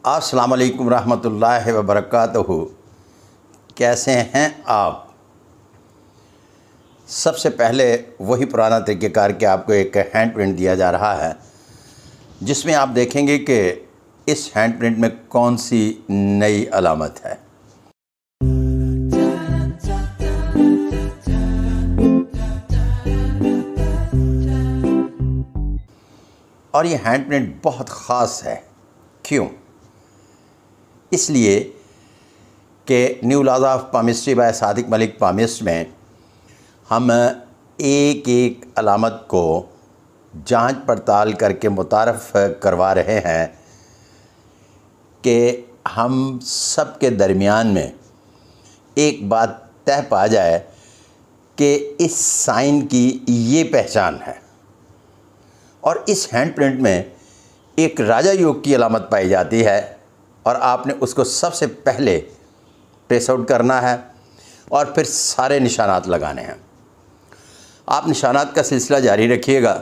अस्सलाम वालेकुम रहमतुल्लाहि व बरकातहू। कैसे हैं आप? सबसे पहले वही पुराना तरीक़ेकार के आपको एक हैंड प्रिंट दिया जा रहा है, जिसमें आप देखेंगे कि इस हैंड प्रिंट में कौन सी नई अलामत है। और ये हैंड प्रिंट बहुत ख़ास है। क्यों? इसलिए कि new laws of palmistry by Sadiq Malik palmist में हम एक एक अलामत को जांच पड़ताल करके मुतारफ़ करवा रहे हैं कि हम सब के दरमियान में एक बात तय पा जाए कि इस साइन की ये पहचान है। और इस हैंड प्रिंट में एक राजा योग की अलामत पाई जाती है और आपने उसको सबसे पहले ट्रेस आउट करना है और फिर सारे निशानात लगाने हैं। आप निशानात का सिलसिला जारी रखिएगा।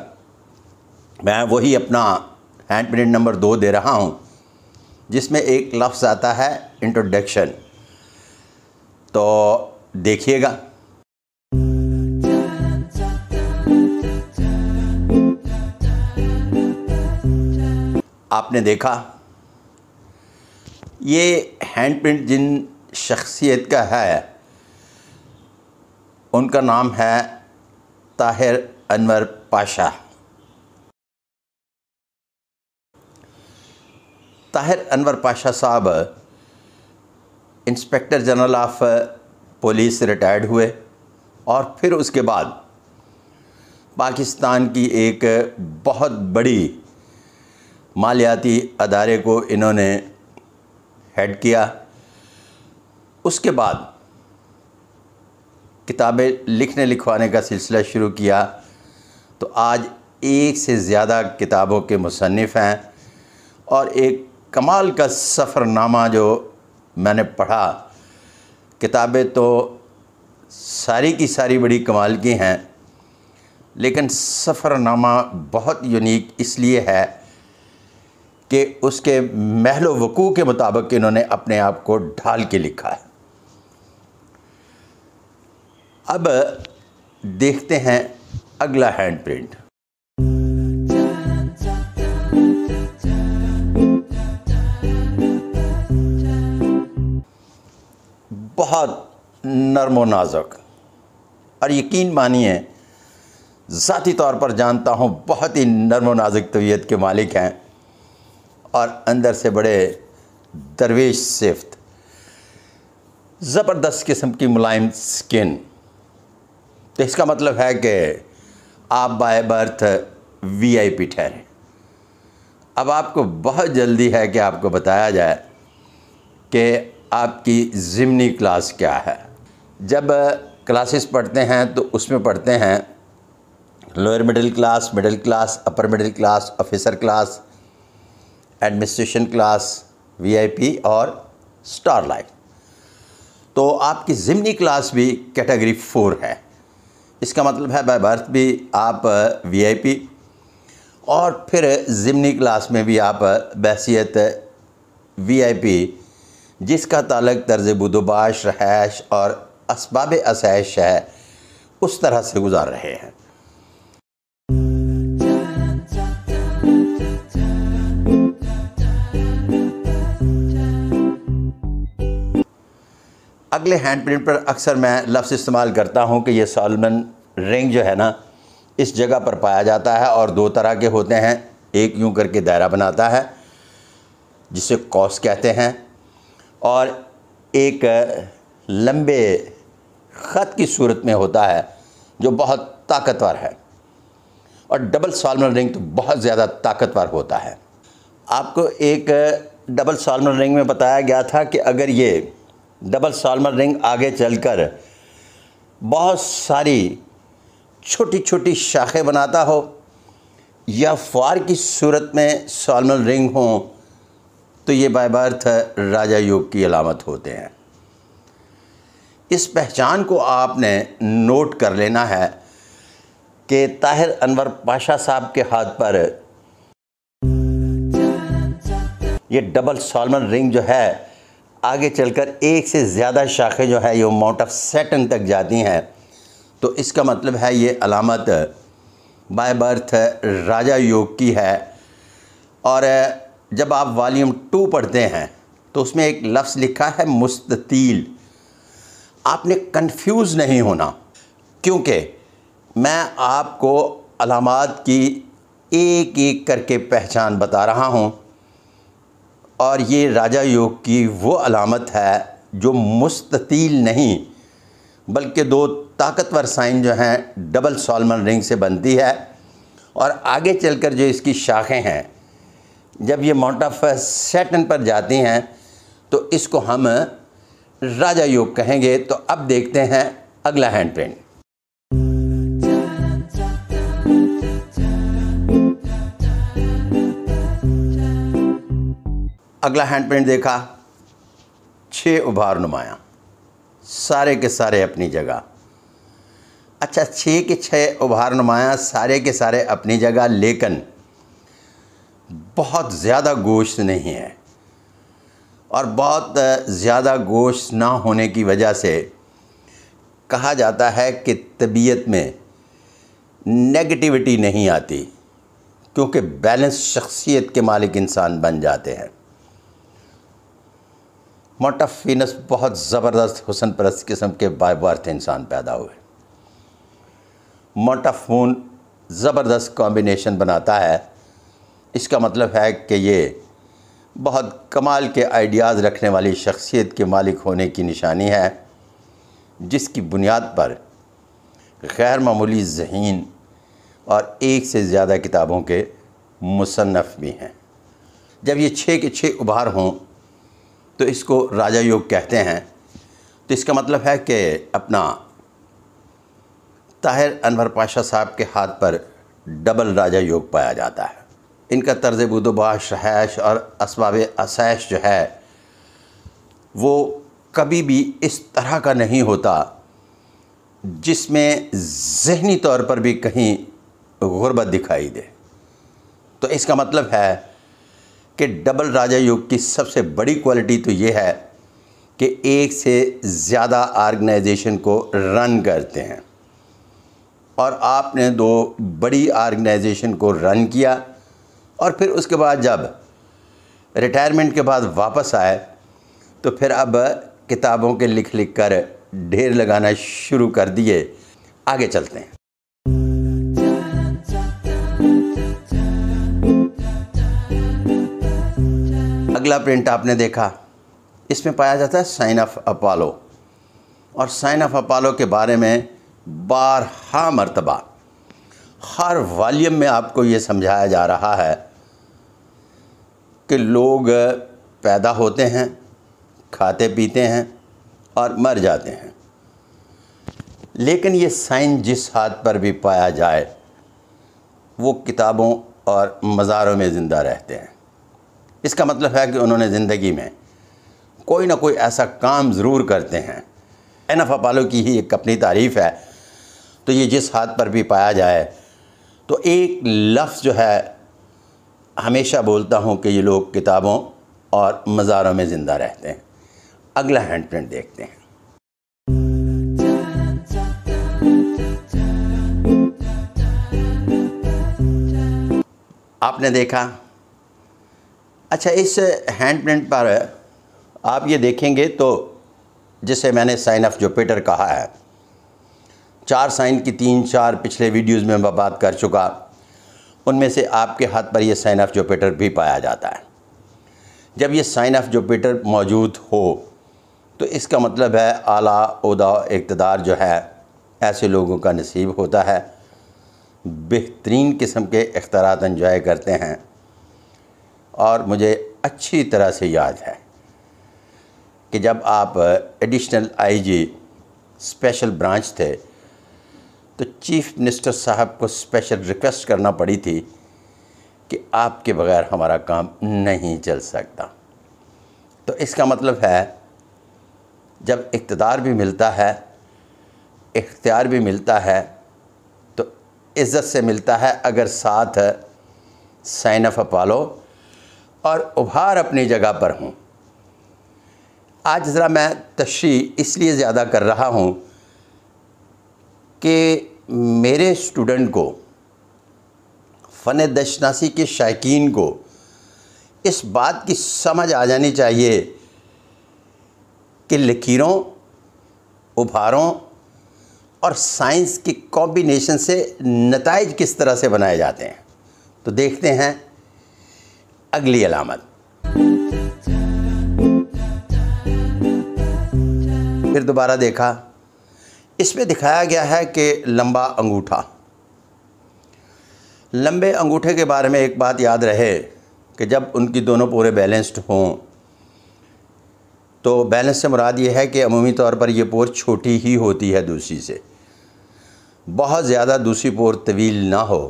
मैं वही अपना हैंड प्रिंट नंबर 2 दे रहा हूँ, जिसमें एक लफ्ज़ आता है इंट्रोडक्शन। तो देखिएगा। आपने देखा ये हैंड प्रिंट जिन शख्सियत का है उनका नाम है ताहिर अनवर पाशा। ताहिर अनवर पाशा साहब inspector general of police retired हुए और फिर उसके बाद पाकिस्तान की एक बहुत बड़ी मालियाती अदारे को इन्होंने हेड किया। उसके बाद किताबें लिखने लिखवाने का सिलसिला शुरू किया, तो आज एक से ज़्यादा किताबों के मुसन्निफ़ हैं। और एक कमाल का सफ़रनामा जो मैंने पढ़ा, किताबें तो सारी की सारी बड़ी कमाल की हैं, लेकिन सफ़रनामा बहुत यूनिक इसलिए है कि उसके महलो वकूअ के मुताबिक इन्होंने अपने आप को ढाल के लिखा है। अब देखते हैं अगला हैंड प्रिंट। बहुत नर्म व नाजुक, और यकीन मानिए ज़ाती तौर पर जानता हूँ बहुत ही नर्म व नाजुक तबीयत के मालिक हैं और अंदर से बड़े दरवेश सिफ्त, ज़बरदस्त किस्म की मुलायम स्किन। तो इसका मतलब है कि आप बाय बर्थ वीआईपी ठहरे। अब आपको बहुत जल्दी है कि आपको बताया जाए कि आपकी ज़िमनी क्लास क्या है। जब क्लासेस पढ़ते हैं तो उसमें पढ़ते हैं lower middle class, upper middle class, officer class, administration class, VIP और स्टार लाइट। तो आपकी ज़िमनी क्लास भी कैटेगरी 4 है। इसका मतलब है बाय बर्थ भी आप वीआईपी और फिर ज़िमनी क्लास में भी आप बहसियत वीआईपी, जिसका ताल्लुक़ तर्ज़ बुदोबाश, रहायश और असबाब आसाइश है, उस तरह से गुज़ार रहे हैं। अगले हैंड प्रिंट पर अक्सर मैं लफ्ज़ इस्तेमाल करता हूँ कि ये सॉल्मन रिंग जो है ना, इस जगह पर पाया जाता है और 2 तरह के होते हैं। एक यूं करके दायरा बनाता है जिसे कौस कहते हैं, और एक लंबे ख़त की सूरत में होता है जो बहुत ताकतवर है। और डबल सॉल्मन रिंग तो बहुत ज़्यादा ताकतवर होता है। आपको एक डबल सॉल्मन रिंग में बताया गया था कि अगर ये डबल सॉल्मन रिंग आगे चलकर बहुत सारी छोटी छोटी शाखें बनाता हो या फुआर की सूरत में सॉल्मन रिंग हो, तो ये बाय बर्थ राजा योग की अलामत होते हैं। इस पहचान को आपने नोट कर लेना है कि ताहिर अनवर पाशा साहब के हाथ पर ये डबल सॉल्मन रिंग जो है आगे चलकर एक से ज़्यादा शाखें जो है ये माउंट ऑफ सैटर्न तक जाती हैं। तो इसका मतलब है ये अलामत बाय बर्थ राजा योग की है। और जब आप वॉल्यूम 2 पढ़ते हैं तो उसमें एक लफ्ज़ लिखा है मुस्ततील। आपने कंफ्यूज नहीं होना, क्योंकि मैं आपको अलामात की एक एक करके पहचान बता रहा हूँ। और ये राजा योग की वो अलामत है जो मुस्ततील नहीं बल्कि 2 ताकतवर साइन जो हैं डबल सॉल्मन रिंग से बनती है। और आगे चलकर जो इसकी शाखें हैं जब ये माउंट ऑफ सैटर्न पर जाती हैं तो इसको हम राजा योग कहेंगे। तो अब देखते हैं अगला हैंड प्रिंट। अगला हैंड प्रिंट देखा, 6 उभार नुमाया, सारे के सारे अपनी जगह। अच्छा, 6 के 6 उभार नुमाया सारे के सारे अपनी जगह, लेकिन बहुत ज़्यादा गोश्त नहीं है। और बहुत ज़्यादा गोश्त ना होने की वजह से कहा जाता है कि तबीयत में नेगेटिविटी नहीं आती, क्योंकि बैलेंस शख्सियत के मालिक इंसान बन जाते हैं। माउंट ऑफ वीनस बहुत ज़बरदस्त हुस्न परस्त किस्म के बाय बर्थ इंसान पैदा हुए। माउंट ऑफ मून ज़बरदस्त कॉम्बिनेशन बनाता है। इसका मतलब है कि ये बहुत कमाल के आइडियाज़ रखने वाली शख्सियत के मालिक होने की निशानी है, जिसकी बुनियाद पर गैर मामूली ज़हीन और एक से ज़्यादा किताबों के मुसन्नफ़ भी हैं। जब ये 6 के 6 उभार हों तो इसको राजा योग कहते हैं। तो इसका मतलब है कि अपना ताहिर अनवर पाशा साहब के हाथ पर डबल राजा योग पाया जाता है। इनका तर्ज़ बुदोबाश, रहायश और असबाब आसाइश जो है वो कभी भी इस तरह का नहीं होता जिसमें ज़हनी तौर पर भी कहीं गुर्बत दिखाई दे। तो इसका मतलब है कि डबल राजा योग की सबसे बड़ी क्वालिटी तो ये है कि एक से ज़्यादा ऑर्गेनाइजेशन को रन करते हैं। और आपने 2 बड़ी ऑर्गेनाइजेशन को रन किया और फिर उसके बाद जब रिटायरमेंट के बाद वापस आए तो फिर अब किताबों के लिख लिख कर ढेर लगाना शुरू कर दिए। आगे चलते हैं। अगला प्रिंट आपने देखा, इसमें पाया जाता है साइन ऑफ अपोलो। और साइन ऑफ अपोलो के बारे में बारहा मर्तबा हर वॉल्यूम में आपको ये समझाया जा रहा है कि लोग पैदा होते हैं, खाते पीते हैं और मर जाते हैं, लेकिन ये साइन जिस हाथ पर भी पाया जाए वो किताबों और मज़ारों में ज़िंदा रहते हैं। इसका मतलब है कि उन्होंने ज़िंदगी में कोई ना कोई ऐसा काम ज़रूर करते हैं। साइन ऑफ अपोलो की ही एक अपनी तारीफ़ है। तो ये जिस हाथ पर भी पाया जाए तो एक लफ्ज़ जो है हमेशा बोलता हूँ कि ये लोग किताबों और मज़ारों में ज़िंदा रहते हैं। अगला हैंड प्रिंट देखते हैं। आपने देखा, अच्छा इस हैंड प्रिंट पर आप ये देखेंगे तो जिसे मैंने साइन ऑफ जुपिटर कहा है, 4 साइन की 3-4 पिछले वीडियोज़ में मैं बात कर चुका। उनमें से आपके हाथ पर यह साइन ऑफ जुपिटर भी पाया जाता है। जब ये साइन ऑफ जुपिटर मौजूद हो तो इसका मतलब है आला ओहदा इक़्तिदार जो है ऐसे लोगों का नसीब होता है, बेहतरीन किस्म के इख्तियारात एंजॉय करते हैं। और मुझे अच्छी तरह से याद है कि जब आप एडिशनल आईजी स्पेशल ब्रांच थे तो चीफ़ मिनिस्टर साहब को स्पेशल रिक्वेस्ट करना पड़ी थी कि आपके बग़ैर हमारा काम नहीं चल सकता। तो इसका मतलब है जब इक़्तिदार भी मिलता है, इख्तियार भी मिलता है, तो इज़्ज़त से मिलता है अगर साथ साइन ऑफ अपोलो और उभार अपनी जगह पर हों। आज ज़रा मैं तशरीह इसलिए ज़्यादा कर रहा हूँ कि मेरे स्टूडेंट को, फ़न दशनासी के शायकीन को इस बात की समझ आ जानी चाहिए कि लकीरों, उभारों और साइंस की कॉम्बिनेशन से नताइज किस तरह से बनाए जाते हैं। तो देखते हैं अगली अलामत। फिर दोबारा देखा, इसमें दिखाया गया है कि लंबा अंगूठा। लंबे अंगूठे के बारे में एक बात याद रहे कि जब उनकी दोनों पोरें बैलेंस्ड हों, तो बैलेंस से मुराद ये है कि अमूमी तौर पर ये पोर छोटी ही होती है दूसरी से, बहुत ज़्यादा दूसरी पोर तवील ना हो,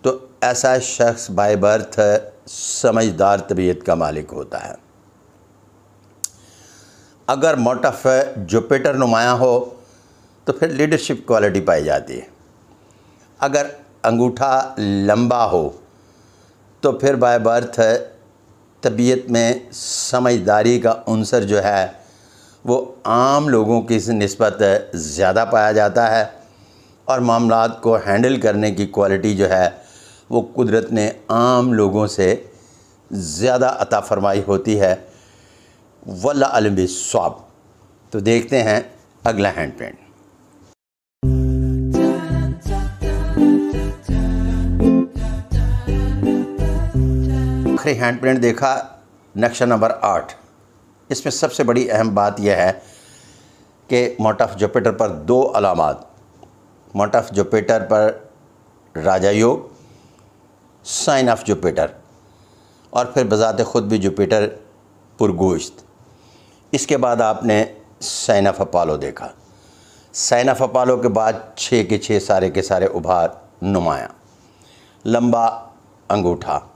तो ऐसा शख्स बाय बर्थ समझदार तबीयत का मालिक होता है। अगर मोटफ जुपिटर नुमाया हो तो फिर लीडरशिप क्वालिटी पाई जाती है। अगर अंगूठा लंबा हो तो फिर बाय बर्थ तबीयत में समझदारी का उनसर जो है वो आम लोगों की निस्बत ज़्यादा पाया जाता है, और मामलात को हैंडल करने की क्वालिटी जो है वो कुदरत ने आम लोगों से ज़्यादा अता फरमाई होती है। वल्लाह अलम बिस्सवाब। तो देखते हैं अगला हैंड पेंट। आखिरी हैंड पेंट देखा, नक्शा नंबर 8। इसमें सबसे बड़ी अहम बात यह है कि मोटफ जुपिटर पर दो अलामात, मोटफ जुपिटर पर राजा योग, साइन ऑफ जुपिटर, और फिर बज़ात ख़ुद भी जुपिटर पुरगोश्त। इसके बाद आपने साइन ऑफ अपोलो देखा। साइन ऑफ अपोलो के बाद 6 के 6 सारे के सारे उभार नुमाया, लंबा अंगूठा,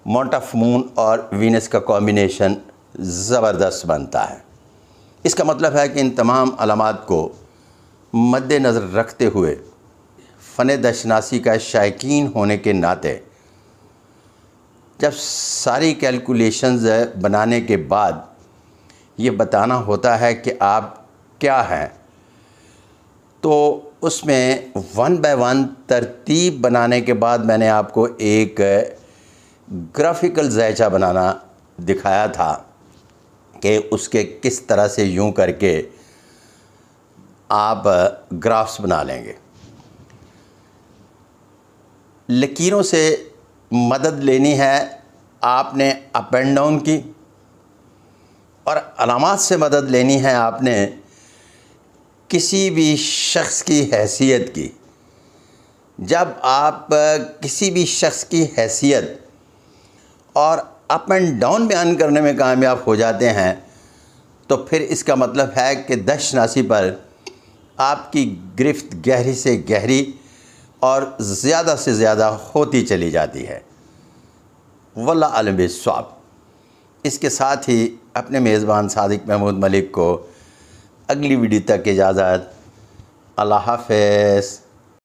मोटफ मून और वीनस का कॉम्बिनेशन ज़बरदस्त बनता है। इसका मतलब है कि इन तमाम अलामात को मद्देनज़र रखते हुए फ़न दशनासी का शायकीन होने के नाते जब सारी कैलकुलेशंस बनाने के बाद ये बताना होता है कि आप क्या हैं, तो उसमें 1 बाय 1 तरतीब बनाने के बाद मैंने आपको एक ग्राफिकल ज़ायचा बनाना दिखाया था कि उसके किस तरह से यूं करके आप ग्राफ्स बना लेंगे। लकीरों से मदद लेनी है आपने अप एंड डाउन की, और अलामात से मदद लेनी है आपने किसी भी शख्स की हैसियत की। जब आप किसी भी शख्स की हैसियत और अप एंड डाउन बयान करने में कामयाब हो जाते हैं, तो फिर इसका मतलब है कि दशनासी पर आपकी गिरफ्त गहरी से गहरी और ज़्यादा से ज़्यादा होती चली जाती है। वल्लाह अलम बिस्सवाब। इसके साथ ही अपने मेज़बान सादिक महमूद मलिक को अगली वीडियो तक इजाज़त। अल्लाह हाफ़िज़।